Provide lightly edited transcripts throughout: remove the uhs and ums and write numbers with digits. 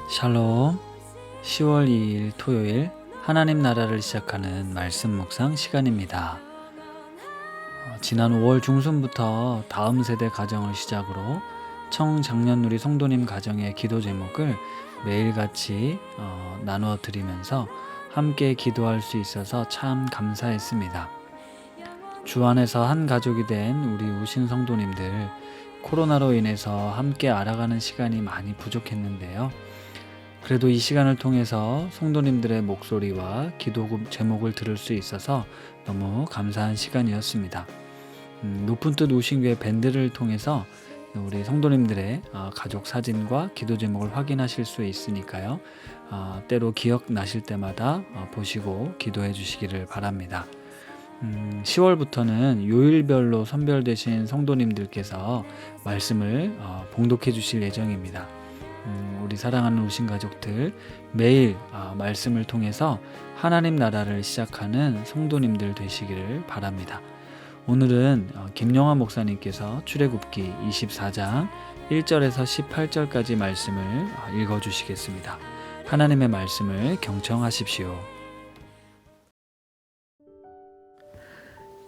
샬롬. 10월 2일 토요일 하나님 나라를 시작하는 말씀 묵상 시간입니다. 지난 5월 중순부터 다음 세대 가정을 시작으로 청장년누리 성도님 가정의 기도 제목을 매일같이 나누어 드리면서 함께 기도할 수 있어서 참 감사했습니다. 주 안에서 한 가족이 된 우리 우신 성도님들, 코로나로 인해서 함께 알아가는 시간이 많이 부족했는데요. 그래도 이 시간을 통해서 성도님들의 목소리와 기도 제목을 들을 수 있어서 너무 감사한 시간이었습니다. 높은 뜻 우신교회 밴드를 통해서 우리 성도님들의 가족 사진과 기도 제목을 확인하실 수 있으니까요. 때로 기억나실 때마다 보시고 기도해 주시기를 바랍니다. 10월부터는 요일별로 선별되신 성도님들께서 말씀을 봉독해 주실 예정입니다. 우리 사랑하는 우신 가족들, 매일 말씀을 통해서 하나님 나라를 시작하는 성도님들 되시기를 바랍니다. 오늘은 김영하 목사님께서 출애굽기 24장 1절에서 18절까지 말씀을 읽어주시겠습니다. 하나님의 말씀을 경청하십시오.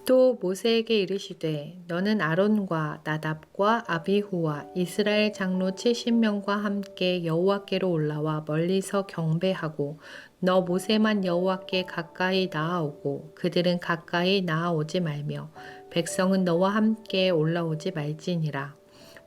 또 모세에게 이르시되 너는 아론과 나답과 아비후와 이스라엘 장로 70명과 함께 여호와께로 올라와 멀리서 경배하고 너 모세만 여호와께 가까이 나아오고 그들은 가까이 나아오지 말며 백성은 너와 함께 올라오지 말지니라.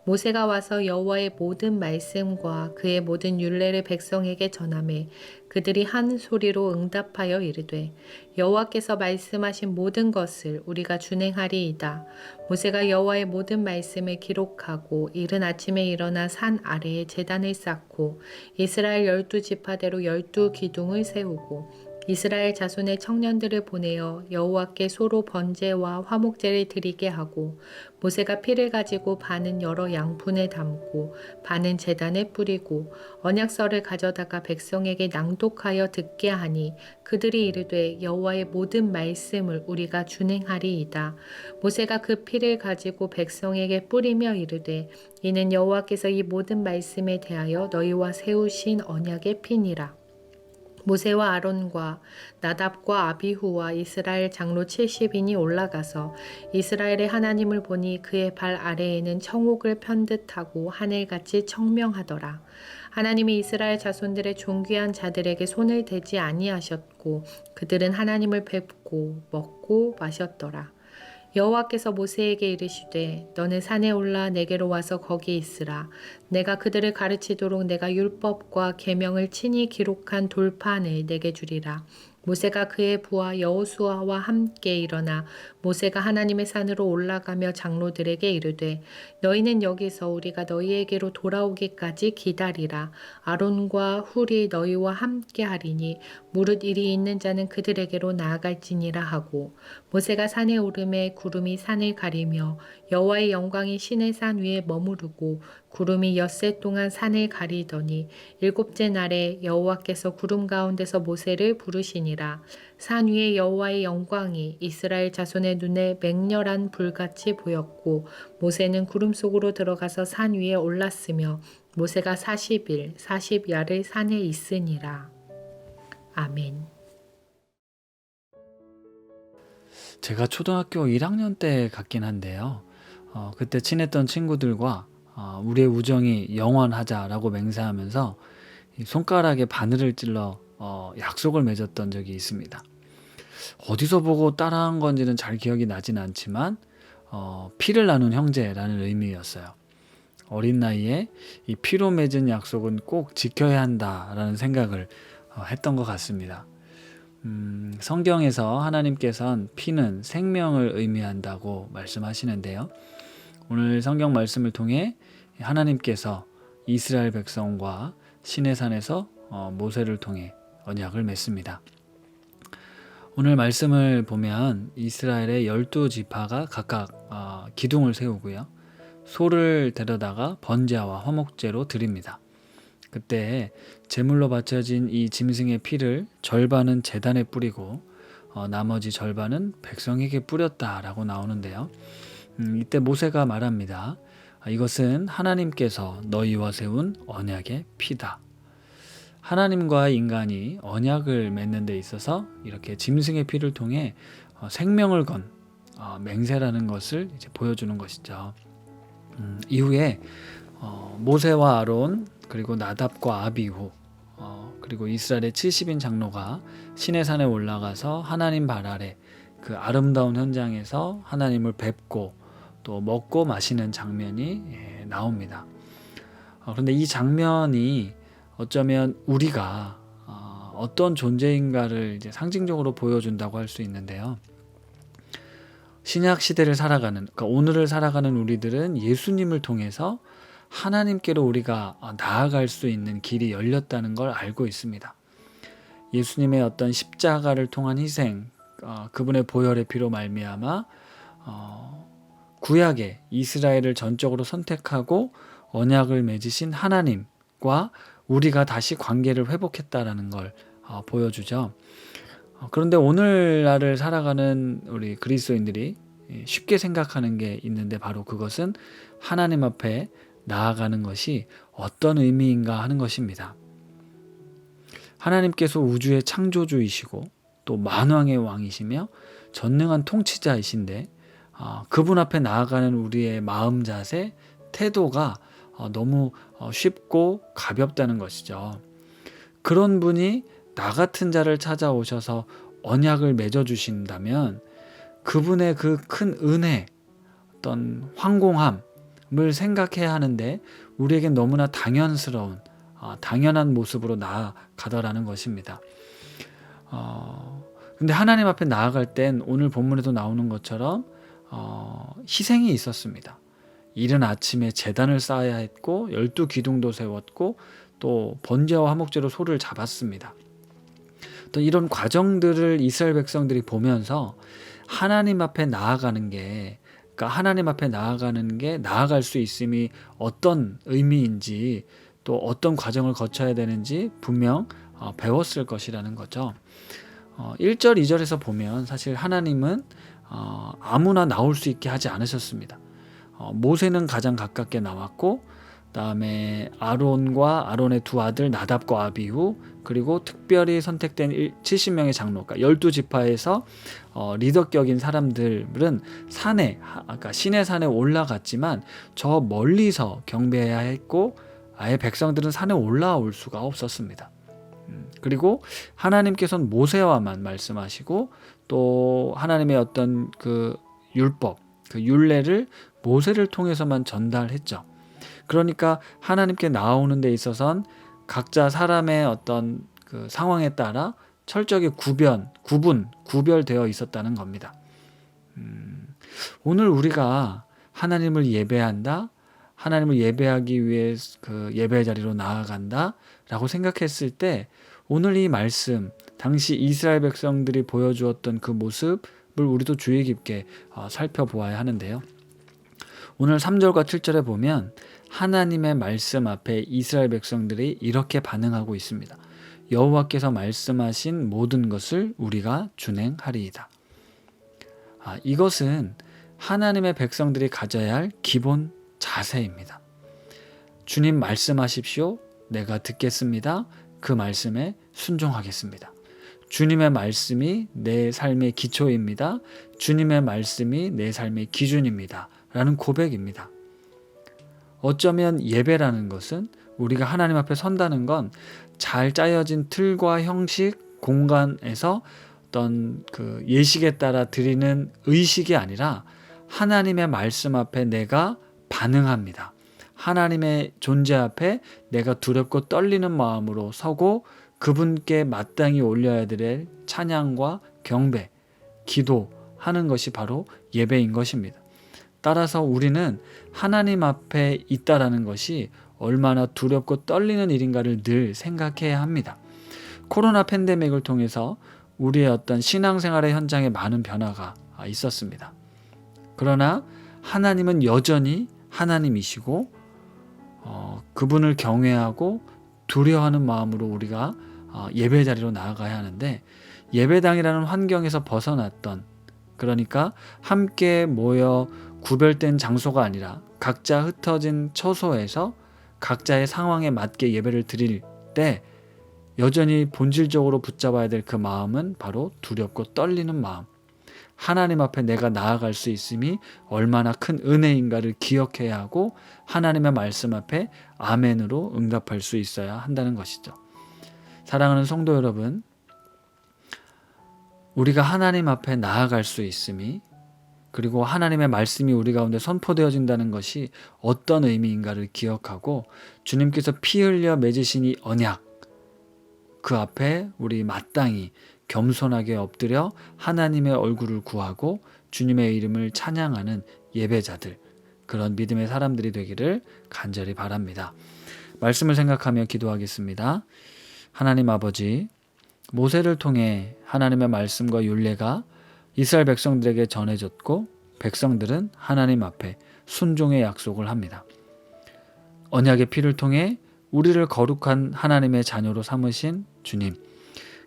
모세가 와서 여호와의 모든 말씀과 그의 모든 율례를 백성에게 전하매 그들이 한 소리로 응답하여 이르되 여호와께서 말씀하신 모든 것을 우리가 준행하리이다. 모세가 여호와의 모든 말씀을 기록하고 이른 아침에 일어나 산 아래에 제단을 쌓고 이스라엘 12지파대로 12기둥을 세우고 이스라엘 자손의 청년들을 보내어 여호와께 소로 번제와 화목제를 드리게 하고 모세가 피를 가지고 반은 여러 양푼에 담고 반은 제단에 뿌리고 언약서를 가져다가 백성에게 낭독하여 듣게 하니 그들이 이르되 여호와의 모든 말씀을 우리가 준행하리이다. 모세가 그 피를 가지고 백성에게 뿌리며 이르되 이는 여호와께서 이 모든 말씀에 대하여 너희와 세우신 언약의 피니라. 모세와 아론과 나답과 아비후와 이스라엘 장로 70인이 올라가서 이스라엘의 하나님을 보니 그의 발 아래에는 청옥을 편듯하고 하늘같이 청명하더라. 하나님이 이스라엘 자손들의 존귀한 자들에게 손을 대지 아니하셨고 그들은 하나님을 뵙고 먹고 마셨더라. 여호와께서 모세에게 이르시되 너는 산에 올라 내게로 와서 거기 있으라. 내가 그들을 가르치도록 내가 율법과 계명을 친히 기록한 돌판을 내게 주리라. 모세가 그의 부하 여호수아와 함께 일어나 모세가 하나님의 산으로 올라가며 장로들에게 이르되 너희는 여기서 우리가 너희에게로 돌아오기까지 기다리라. 아론과 훌이 너희와 함께 하리니 무릇 일이 있는 자는 그들에게로 나아갈지니라 하고 모세가 산에 오르매 구름이 산을 가리며 여호와의 영광이 시내 산 위에 머무르고 구름이 엿새 동안 산을 가리더니 일곱째 날에 여호와께서 구름 가운데서 모세를 부르시니라. 산 위에 여호와의 영광이 이스라엘 자손의 눈에 맹렬한 불같이 보였고 모세는 구름 속으로 들어가서 산 위에 올랐으며 모세가 40일 40야를 산에 있으니라. 아멘. 제가 초등학교 1학년 때 같긴 한데요. 그때 친했던 친구들과 우리의 우정이 영원하자라고 맹세하면서 손가락에 바늘을 찔러 약속을 맺었던 적이 있습니다. 어디서 보고 따라한 건지는 잘 기억이 나진 않지만 피를 나눈 형제라는 의미였어요. 어린 나이에 이 피로 맺은 약속은 꼭 지켜야 한다라는 생각을 했던 것 같습니다. 성경에서 하나님께서는 피는 생명을 의미한다고 말씀하시는데요. 오늘 성경 말씀을 통해 하나님께서 이스라엘 백성과 시내산에서 모세를 통해 언약을 맺습니다. 오늘 말씀을 보면 이스라엘의 12지파가 각각 기둥을 세우고요. 소를 데려다가 번제와 화목제로 드립니다. 그때 제물로 바쳐진 이 짐승의 피를 절반은 제단에 뿌리고 나머지 절반은 백성에게 뿌렸다라고 나오는데요. 이때 모세가 말합니다. 이것은 하나님께서 너희와 세운 언약의 피다. 하나님과 인간이 언약을 맺는 데 있어서 이렇게 짐승의 피를 통해 생명을 건 맹세라는 것을 이제 보여주는 것이죠. 이후에 모세와 아론 그리고 나답과 아비후 그리고 이스라엘의 70인 장로가 시내산에 올라가서 하나님 발 아래 그 아름다운 현장에서 하나님을 뵙고 또 먹고 마시는 장면이 나옵니다. 그런데 이 장면이 어쩌면 우리가 어떤 존재인가를 이제 상징적으로 보여준다고 할 수 있는데요. 신약 시대를 살아가는, 그러니까 오늘을 살아가는 우리들은 예수님을 통해서 하나님께로 우리가 나아갈 수 있는 길이 열렸다는 걸 알고 있습니다. 예수님의 어떤 십자가를 통한 희생, 그분의 보혈의 피로 말미암아 구약의 이스라엘을 전적으로 선택하고 언약을 맺으신 하나님과 우리가 다시 관계를 회복했다라는 걸 보여주죠. 그런데 오늘날을 살아가는 우리 그리스도인들이 쉽게 생각하는 게 있는데 바로 그것은 하나님 앞에 나아가는 것이 어떤 의미인가 하는 것입니다. 하나님께서 우주의 창조주이시고 또 만왕의 왕이시며 전능한 통치자이신데 그분 앞에 나아가는 우리의 마음 자세, 태도가 너무 쉽고 가볍다는 것이죠. 그런 분이 나 같은 자를 찾아오셔서 언약을 맺어주신다면 그분의 그 큰 은혜, 어떤 황공함을 생각해야 하는데 우리에겐 너무나 당연스러운 당연한 모습으로 나아가더라는 것입니다. 근데 하나님 앞에 나아갈 땐 오늘 본문에도 나오는 것처럼 희생이 있었습니다. 이른 아침에 제단을 쌓아야 했고 12기둥도 세웠고 또 번제와 화목제로 소를 잡았습니다. 또 이런 과정들을 이스라엘 백성들이 보면서 하나님 앞에 나아가는 게, 그러니까 하나님 앞에 나아가는 게 나아갈 수 있음이 어떤 의미인지 또 어떤 과정을 거쳐야 되는지 분명 배웠을 것이라는 거죠. 1절, 2절에서 보면 사실 하나님은 아무나 나올 수 있게 하지 않으셨습니다. 모세는 가장 가깝게 나왔고 그다음에 아론과 아론의 두 아들 나답과 아비후 그리고 특별히 선택된 70명의 장로, 그러니까 12지파에서 리더격인 사람들은 산에, 아까 시내산에 올라갔지만 저 멀리서 경배해야 했고 아예 백성들은 산에 올라올 수가 없었습니다. 그리고 하나님께서는 모세와만 말씀하시고 또 하나님의 어떤 그 율법, 그 율례를 모세를 통해서만 전달했죠. 그러니까 하나님께 나오는 데 있어서는 각자 사람의 어떤 그 상황에 따라 철저하게 구별되어 있었다는 겁니다. 오늘 우리가 하나님을 예배한다, 하나님을 예배하기 위해 그 예배 자리로 나아간다 라고 생각했을 때 오늘 이 말씀, 당시 이스라엘 백성들이 보여주었던 그 모습을 우리도 주의 깊게 살펴보아야 하는데요. 오늘 3절과 7절에 보면 하나님의 말씀 앞에 이스라엘 백성들이 이렇게 반응하고 있습니다. 여호와께서 말씀하신 모든 것을 우리가 준행하리이다. 이것은 하나님의 백성들이 가져야 할 기본 자세입니다. 주님 말씀하십시오. 내가 듣겠습니다. 그 말씀에 순종하겠습니다. 주님의 말씀이 내 삶의 기초입니다. 주님의 말씀이 내 삶의 기준입니다. 라는 고백입니다. 어쩌면 예배라는 것은 우리가 하나님 앞에 선다는 건 잘 짜여진 틀과 형식, 공간에서 어떤 그 예식에 따라 드리는 의식이 아니라 하나님의 말씀 앞에 내가 반응합니다. 하나님의 존재 앞에 내가 두렵고 떨리는 마음으로 서고 그분께 마땅히 올려야 될 찬양과 경배, 기도하는 것이 바로 예배인 것입니다. 따라서 우리는 하나님 앞에 있다라는 것이 얼마나 두렵고 떨리는 일인가를 늘 생각해야 합니다. 코로나 팬데믹을 통해서 우리의 어떤 신앙생활의 현장에 많은 변화가 있었습니다. 그러나 하나님은 여전히 하나님이시고 그분을 경외하고 두려워하는 마음으로 우리가 예배 자리로 나아가야 하는데 예배당이라는 환경에서 벗어났던, 그러니까 함께 모여 구별된 장소가 아니라 각자 흩어진 처소에서 각자의 상황에 맞게 예배를 드릴 때 여전히 본질적으로 붙잡아야 될 그 마음은 바로 두렵고 떨리는 마음. 하나님 앞에 내가 나아갈 수 있음이 얼마나 큰 은혜인가를 기억해야 하고 하나님의 말씀 앞에 아멘으로 응답할 수 있어야 한다는 것이죠. 사랑하는 성도 여러분, 우리가 하나님 앞에 나아갈 수 있음이, 그리고 하나님의 말씀이 우리 가운데 선포되어진다는 것이 어떤 의미인가를 기억하고 주님께서 피 흘려 맺으신 이 언약, 그 앞에 우리 마땅히 겸손하게 엎드려 하나님의 얼굴을 구하고 주님의 이름을 찬양하는 예배자들, 그런 믿음의 사람들이 되기를 간절히 바랍니다. 말씀을 생각하며 기도하겠습니다. 하나님 아버지, 모세를 통해 하나님의 말씀과 율례가 이스라엘 백성들에게 전해졌고 백성들은 하나님 앞에 순종의 약속을 합니다. 언약의 피를 통해 우리를 거룩한 하나님의 자녀로 삼으신 주님,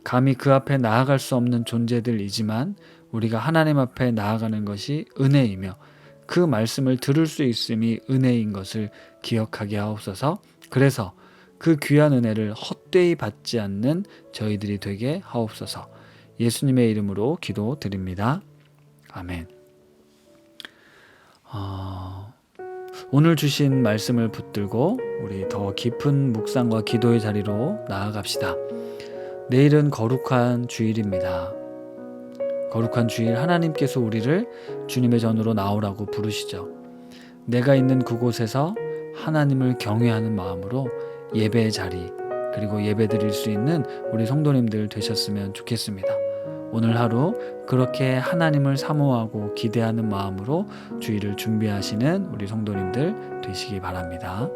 감히 그 앞에 나아갈 수 없는 존재들이지만 우리가 하나님 앞에 나아가는 것이 은혜이며 그 말씀을 들을 수 있음이 은혜인 것을 기억하게 하옵소서. 그래서 그 귀한 은혜를 헛되이 받지 않는 저희들이 되게 하옵소서. 예수님의 이름으로 기도드립니다. 아멘. 오늘 주신 말씀을 붙들고 우리 더 깊은 묵상과 기도의 자리로 나아갑시다. 내일은 거룩한 주일입니다. 거룩한 주일, 하나님께서 우리를 주님의 전으로 나오라고 부르시죠. 내가 있는 그곳에서 하나님을 경외하는 마음으로 예배의 자리, 그리고 예배 드릴 수 있는 우리 성도님들 되셨으면 좋겠습니다. 오늘 하루 그렇게 하나님을 사모하고 기대하는 마음으로 주일을 준비하시는 우리 성도님들 되시기 바랍니다.